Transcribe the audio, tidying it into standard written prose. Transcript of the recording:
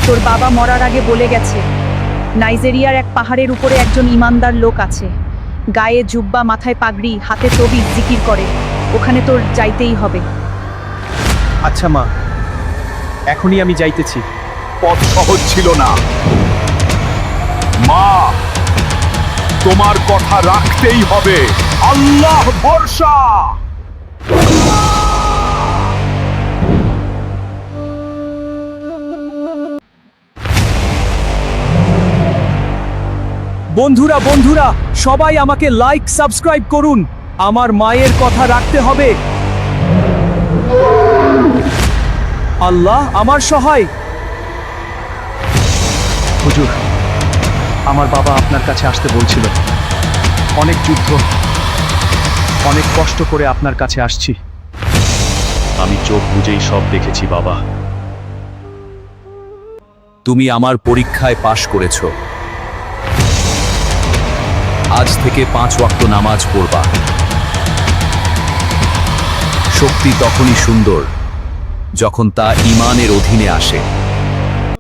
তোর বাবা মরার আগে বলে গেছে নাইজেরিয়ার এক পাহাড়ের উপরে একজন ইমানদার লোক আছে, গায়ে জুব্বা, মাথায় পাগড়ি, হাতে তবিজ, জিকির করে। ওখানে তোর যাইতেই হবে। আচ্ছা মা, এখনই আমি যাইতেছি। পথ সহজ ছিল না। মা, তোমার কথা রাখতেই হবে। আল্লাহ ভরসা। বন্ধুরা বন্ধুরা সবাই আমাকে লাইক সাবস্ক্রাইব করুন। আমার মায়ের কথা রাখতে হবে। আল্লাহ আমার সহায়। হুজুর, আমার বাবা আপনার কাছে আসতে বলছিল। অনেক যুদ্ধ, অনেক কষ্ট করে আপনার কাছে আসছি। আমি চোখ বুজেই সব দেখেছি বাবা। তুমি আমার পরীক্ষায় পাশ করেছ। আজ থেকে 5 ওয়াক্ত নামাজ পড়বা। শক্তি তখনই সুন্দর যখন তা ঈমানের অধীনে আসে।